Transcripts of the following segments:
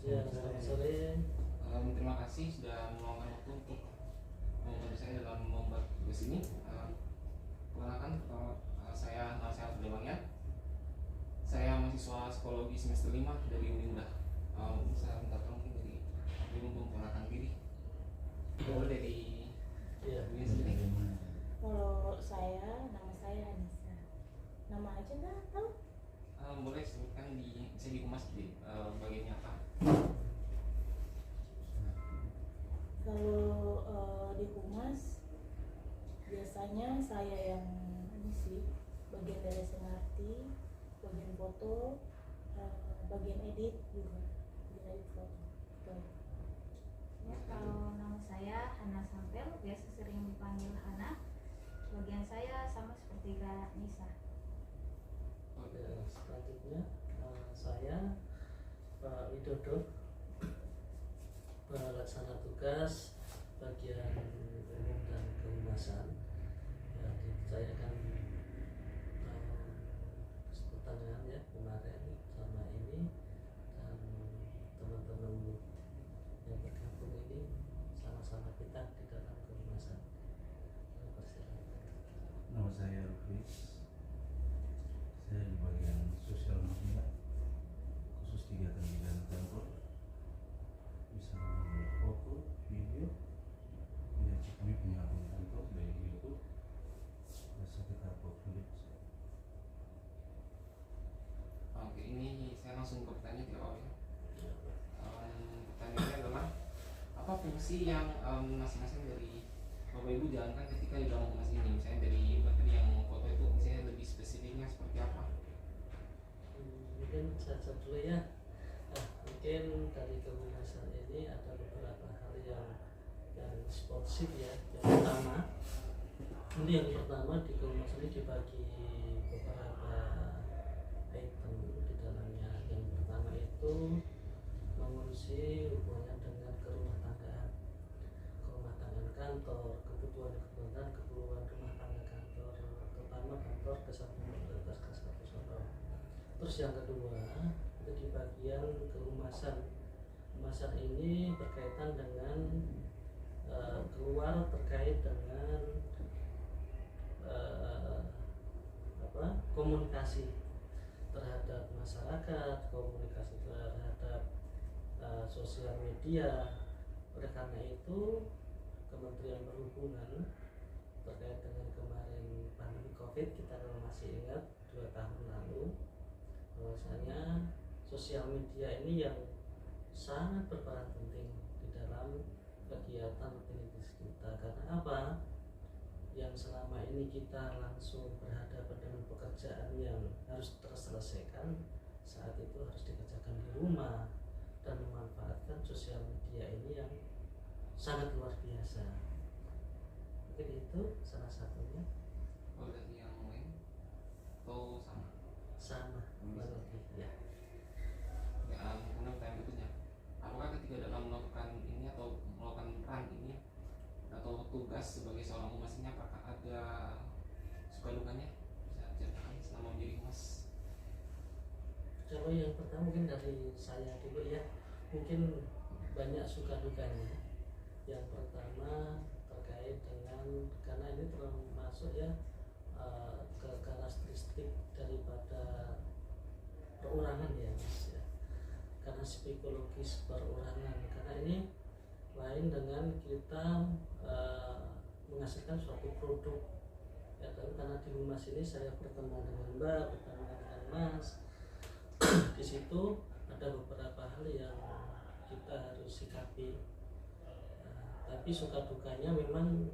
Ya, selamat sore. Terima kasih sudah meluangkan waktu untuk membantu saya dalam membuat tugas ini. Perkenalkan, saya Nasir Abdullah. Saya mahasiswa psikologi semester 5 dari Unimda. Saya minta tolong dari Ibu memperkenalkan diri. Boleh dari Ibu sendiri. Kalau nama saya Anissa. Nama aja nggak tahu? Boleh sebutkan bisa dikemas di bagiannya apa? Kalau dikumas biasanya saya yang ini sih, bagian dari senarti, bagian foto, bagian edit juga, bagian edit foto. Ya, kalau nama saya Hana Sampel, biasa sering dipanggil Hana. Bagian saya sama seperti Kak Nisa. Oke, selanjutnya saya Pak Widodo, pelaksana tugas bagian umum dan kehumasan. Ya, saya kan pertanyaan ya kemarin sama ini, dan teman-teman yang bergabung ini sama-sama kita di dalam kehumasan. Nama saya Rufis. Saya di bagian sosial media, khusus kegiatan kantor, bisa membuat foto, video. Ya, kami punya akun kantor dari YouTube. Biasa kita upload video. Oke, ini saya langsung bertanya di awal ya. Pertanyaannya adalah apa fungsi yang masing-masing dari Bapak Ibu jalankan ketika di dalam humas ini? Misalnya dari yang foto itu, misalnya lebih spesifiknya seperti apa? Mungkin saya dulu ya. Mungkin dari kehumasan ini ada beberapa hal yang spesifik ya. Yang pertama di kehumasan ini dibagi beberapa item di dalamnya. Yang pertama itu mengurusi hubungan dengan kerumah tanggaan kantor, kebutuhan rumah tangga kantor, terutama kantor kesatuan prioritas Kasat Solo. Terus yang kedua itu di bagian kehumasan. Kehumasan ini berkaitan dengan keluar terkait dengan komunikasi terhadap masyarakat, komunikasi terhadap sosial media. Oleh karena itu Kementerian Perhubungan terkait dengan kemarin pandemi COVID, kita kalau masih ingat 2 tahun lalu, bahwasanya sosial media ini yang sangat berperan penting di dalam kegiatan rutinitas kita. Karena apa? Yang selama ini kita langsung berhadapan dengan pekerjaan yang harus terselesaikan, saat itu harus dikerjakan di rumah, dan memanfaatkan sosial media ini yang sangat luar biasa. Mungkin itu salah satunya. Oh, dari yang lain atau sama? Berarti ya. Kemudian pertanyaan berikutnya, apakah ketika dalam melakukan ini atau melakukan peran ini atau tugas sebagai seorang humas ini, apakah ada suka dukanya? Bisa ceritakan selama menjadi humas? Kalau yang pertama mungkin dari saya dulu ya. Mungkin banyak suka dukanya. Yang pertama terkait dengan, karena ini termasuk ya ke karakteristik daripada perorangan ya Mas ya. Karena psikologis perorangan, karena ini lain dengan kita menghasilkan suatu produk ya. Tapi karena di humas ini saya berteman dengan Mbak, berteman dengan Mas, di situ ada beberapa hal yang kita harus sikapi. Tapi suka dukanya memang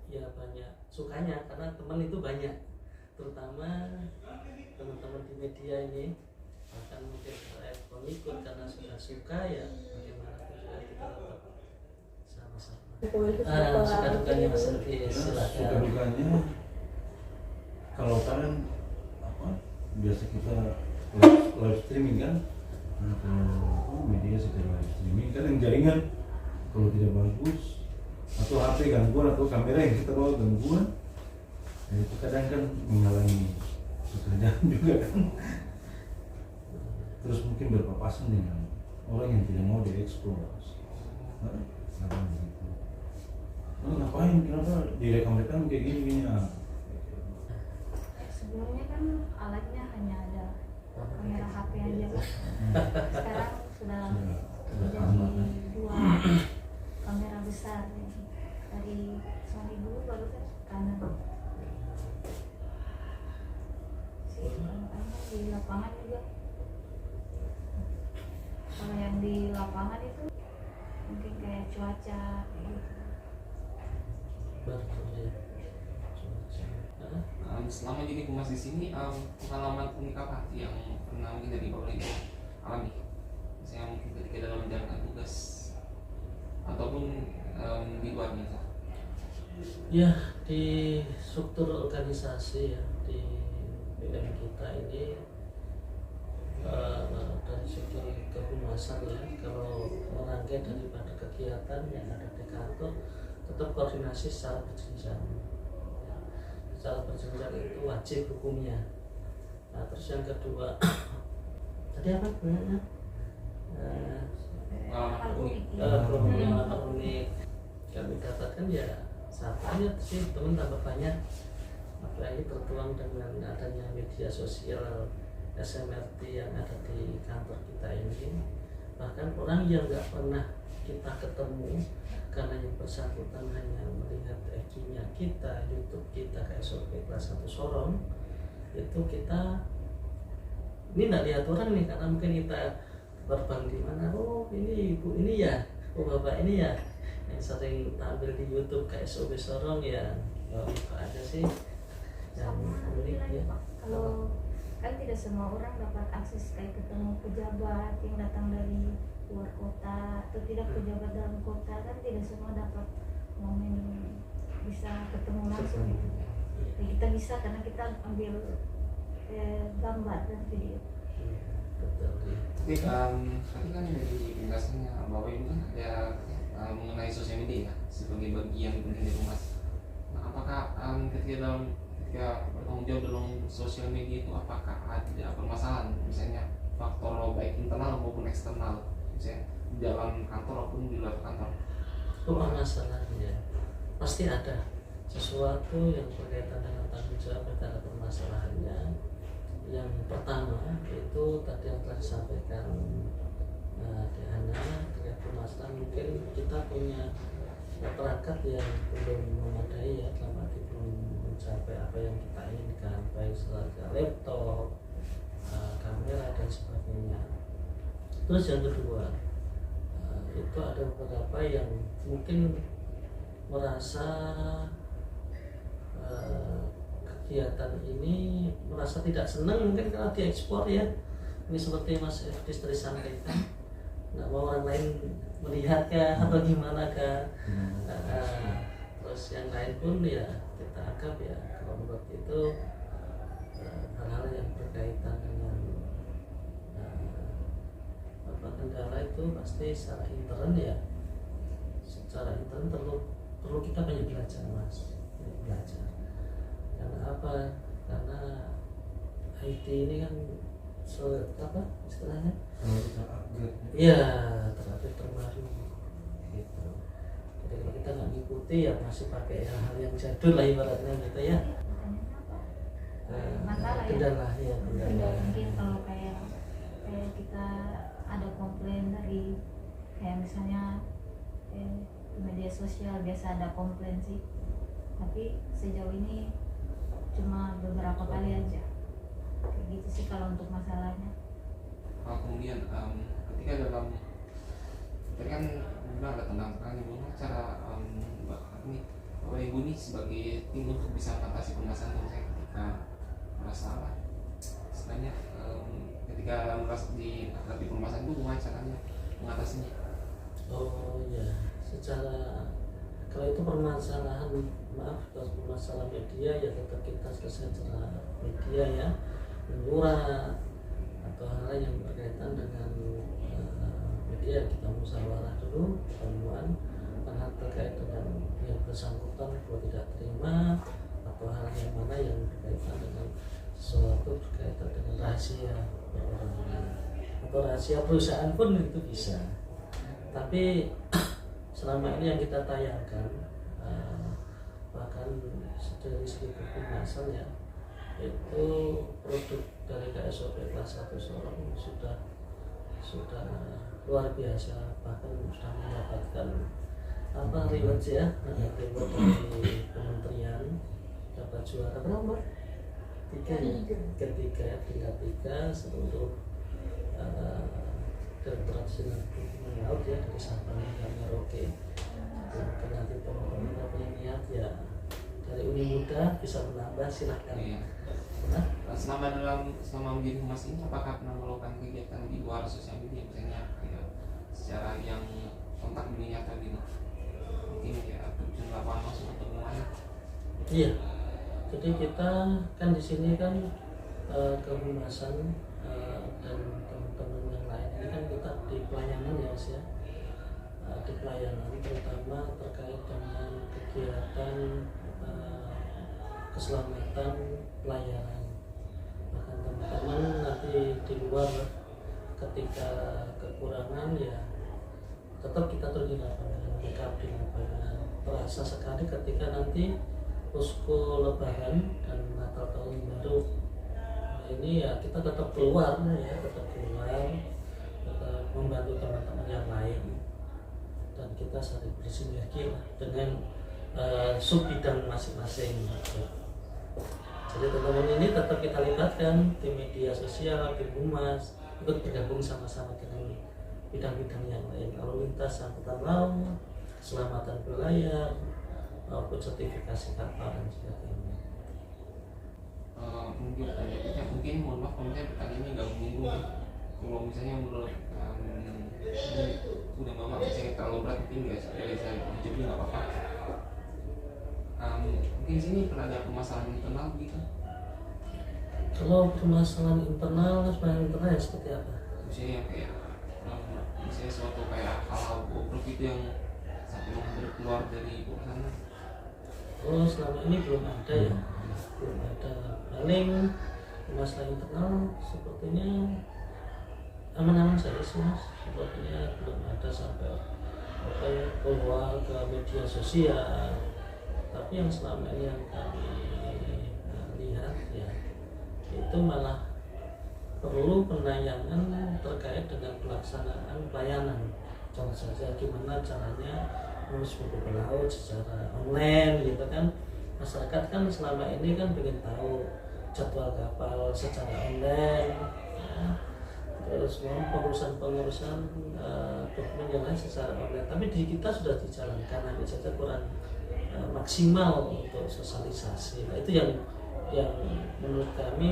ya banyak. Sukanya karena teman itu banyak, terutama teman-teman di media ini, bahkan mungkin pengikut karena sudah suka ya, bagaimana juga kita tetap sama-sama. Suka dukanya Mas Rufis, Suka silakan. dukanya, kalau kalian biasa kita live streaming kan, atau media secara live streaming kan yang jaringan kalau tidak bagus, atau HP gangguan, atau kamera yang kita bawa gangguan, itu kadang kan menghalangi pekerjaan juga kan. Terus mungkin berpapasan dengan orang yang tidak mau diekspos. Sama gitu. Ngapain? Kenapa direkam-rekam kayak gini ya? Sebelumnya kan alatnya hanya ada kamera HP aja kan. Sekarang sudah menjadi 2 kamera besar ya. Dari Sony dulu baru kan Canon. Di lapangan juga. Kalau yang di lapangan itu mungkin kayak cuaca kayak gitu. Selama jadi humas di sini, pengalaman unik apa yang pernah mungkin dari Bapak Ibu alami? Misalnya mungkin ketika dalam menjalankan tugas ataupun di luar gitu. Ya, di struktur organisasi ya di BM kita ini dari segi kehumasan ya, kalau merangkai daripada kegiatan yang ada di kantor tetap koordinasi secara berjenjang ya. Secara berjenjang itu wajib hukumnya. Nah terus yang kedua tadi apa sebenarnya pengalaman unik kami dapatkan ya saat aja sih teman tambah banyak, apalagi tertuang dengan adanya media sosial SMRT yang ada di kantor kita ini. Bahkan orang yang nggak pernah kita ketemu karena yang bersangkutan hanya melihat FB-nya kita, YouTube kita kayak SOP kelas 1 Sorong, itu kita ini nggak lihat orang nih karena mungkin kita terbang di mana, oh ini ibu ini ya, oh bapak ini ya, yang sering tampil di YouTube kayak SOP Sorong ya, apa aja sih yang unik ya. Kalau kan tidak semua orang dapat akses kayak ketemu pejabat yang datang dari luar kota atau tidak pejabat dalam kota, kan tidak semua dapat momen bisa ketemu langsung gitu. Ya, kita bisa karena kita ambil gambar dan video. Tapi tadi kan dari penjelasannya Bapak Ibu kan ada mengenai sosial media ya, sebagai bagian penting dari humas. Nah, apakah ketika bertanggung jawab dalam sosial media itu apakah ada permasalahan, misalnya faktor baik internal maupun eksternal, misalnya di dalam kantor maupun di luar kantor? Permasalahannya pasti ada sesuatu yang berkaitan dengan tanggung jawab dan ada permasalahannya. Yang pertama itu tadi yang telah disampaikan di Hana terkait permasalahan, mungkin kita punya perangkat yang belum memadai ya, dalam arti belum mencapai apa yang kita inginkan, baik sebagai laptop, kamera dan sebagainya. Terus yang kedua itu ada beberapa yang mungkin merasa kegiatan ini merasa tidak senang mungkin kalau diekspor ya. Ini seperti Mas Efdis tadi sampaikan, nggak mau orang lain melihat kah atau gimana kah. Terus yang lain pun ya kita anggap ya kalau menurut itu hal-hal yang berkaitan dengan kendala itu pasti secara intern ya, secara intern perlu kita banyak belajar Mas, belajar. Karena apa? Karena IT ini kan apa istilahnya? Iya, terupdate terbaru gitu. Jadi kalau kita nggak ngikuti ya masih pakai hal-hal yang jadul lah ibaratnya gitu ya. Masalah ya. Kendala ya. Mungkin kalau kayak kita ada komplain dari kayak misalnya media sosial biasa ada komplain sih, tapi sejauh ini cuma beberapa kali aja kayak gitu sih kalau untuk masalahnya. Kemudian ketika dalam tadi kan bilang ada tantangan gimana cara Bapak Ibu nih sebagai tim untuk bisa mengatasi permasalahan misalnya ketika merasa istilahnya ketika merasa dihadapi permasalahan itu gimana caranya mengatasinya? Oh ya, secara kalau itu permasalahan, maaf kalau permasalahan media ya tetap kita selesai secara media ya, menyurat atau hal yang berkaitan dengan media kita musyawarah dulu pertemuan hal terkait dengan yang bersangkutan kalau tidak terima atau hal yang mana yang berkaitan dengan sesuatu berkaitan dengan rahasia perorangan. atau rahasia perusahaan pun itu bisa. Tapi selama ini yang kita tayangkan bahkan dari segi kehumasan ya, itu produk dari KSOP kelas 1 Sorong sudah luar biasa, bahkan sudah mendapatkan reward ya, reward dari kementerian, dapat juara berapa? Ketiga tingkat 3 seluruh Direktorat Sinergi Laut ya, dari Sabang hingga Merauke. Mungkin nanti teman-teman punya niat ya dari Uni Muda bisa menambah, silahkan. Iya. Nah, selama menjadi humas ini apakah pernah melakukan kegiatan di luar sosial media, misalnya kayak secara yang kontak dunia nyata gitu, mungkin ya terjun lapangan langsung atau gimana? iya, jadi kita kan di sini kan kehumasan dan teman-teman yang lain ini kan kita di pelayanan ya Mas ya, di pelayanan terutama terkait dengan kegiatan keselamatan pelayanan. Bahkan teman-teman nanti di luar ketika kekurangan ya tetap kita turun di lapangan, backup di lapangan. Terasa sekali ketika nanti posko Lebaran dan Natal tahun baru, nah ini ya kita tetap keluar ya, tetap membantu teman-teman yang lain, dan kita saling bersinergi lah dengan sub bidang masing-masing. Jadi teman-teman ini tetap kita libatkan di media sosial, di humas, ikut bergabung sama-sama dengan bidang-bidang yang lain, lalu lintas angkutan laut, keselamatan berlayar, maupun sertifikasi kapal dan sebagainya. Mungkin mohon maaf kalau misalnya pertanyaannya nggak menyinggung. Kalau misalnya menurut udah mama misalnya terlalu berat, mungkin nggak bisa jadi nggak apa-apa. Mungkin sini pernah ada permasalahan internal gitu. Kalau permasalahan internal ya seperti apa? Misalnya kayak misalnya suatu kayak hal-hal bobrok itu yang sampai hampir keluar dari perusahaan. Oh, selama ini belum ada ya, belum ada. Paling masalah internal sepertinya aman-aman saja sih Mas, sepertinya belum ada sampai keluar ke media sosial. Tapi yang selama ini yang kami lihat ya, itu malah perlu penayangan terkait dengan pelaksanaan pelayanan. Contoh saja gimana caranya ngurus buku pelaut secara online gitu kan. Masyarakat kan selama ini kan pengen tahu jadwal kapal secara online ya. Terus pengurusan dokumen yang lain secara online. Tapi di kita sudah dijalankan, hanya saja kurang maksimal untuk sosialisasi. Nah, itu yang menurut kami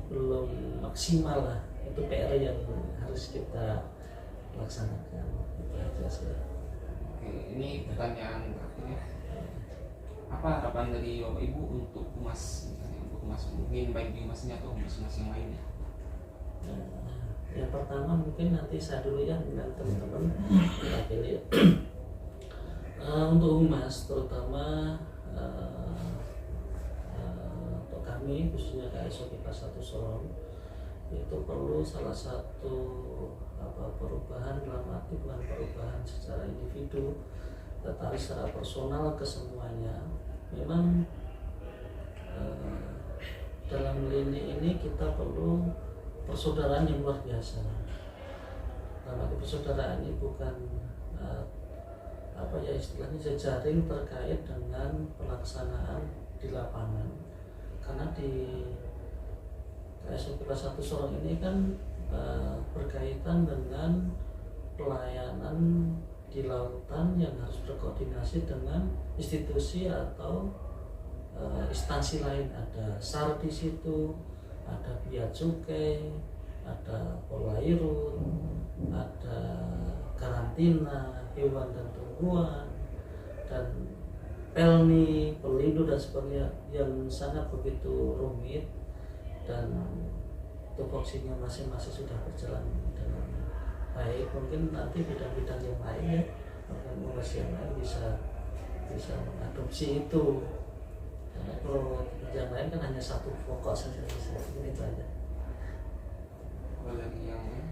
belum maksimal lah. Itu PR yang harus kita laksanakan. Itu aja sih. Oke, ini pertanyaan terakhirnya. Apa harapan dari Bapak Ibu untuk humas, misalnya untuk humas mungkin baik di humasnya atau humas yang lainnya? Yang pertama mungkin nanti saya dulu ya dengan teman-teman kita pilih. Untuk humas terutama untuk kami khususnya KSOP kelas 1 Sorong itu perlu salah satu perubahan, dalam arti bukan perubahan secara individu tetapi secara personal ke semuanya. Memang dalam lini ini kita perlu persaudaraan yang luar biasa. Dalam arti persaudaraan ini bukan istilahnya jejaring terkait dengan pelaksanaan di lapangan. Karena di KSOP kelas 1 Sorong ini kan berkaitan dengan pelayanan di lautan yang harus berkoordinasi dengan institusi atau instansi lain. Ada SAR di situ, ada Bea Cukai, ada Polairut, ada karantina hewan dan tumbuhan, dan Pelni, Pelindo dan sebagainya yang sangat begitu rumit, dan tupoksinya masing-masing sudah berjalan dengan baik. Mungkin nanti bidang-bidang yang lain ya, organisasi yang lain bisa mengadopsi itu. Karena kalau yang lain kan hanya satu pokok saja, ini itu aja. Kalau dari yang lain,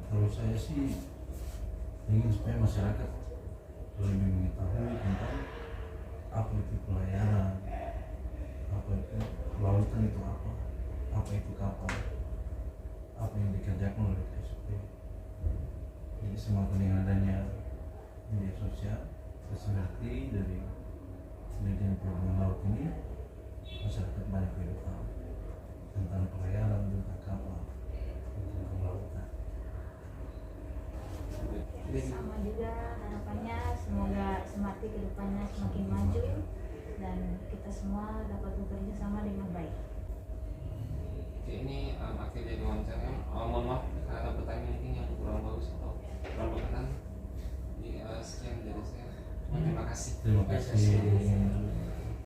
Kalau saya sih ingin supaya masyarakat lebih mengetahui tentang apa itu pelayaran, apa itu lautan itu apa itu kapal, apa yang dikerjakan oleh KSP. Jadi semakin dengan adanya media sosial, saya ngerti dari pendidikan perhubungan laut ini, masyarakat banyak lebih tahu tentang pelayaran, tentang kapal, tentang lautan. Sama juga harapannya semoga Semarti kedepannya semakin maju dan kita semua dapat bekerja sama dengan baik. Oke, ini akhir dari wawancara. Mohon maaf karena ada pertanyaan mungkin yang kurang bagus atau kurang berkenan. Jadi sekian dari saya. Terima kasih. Terima kasih.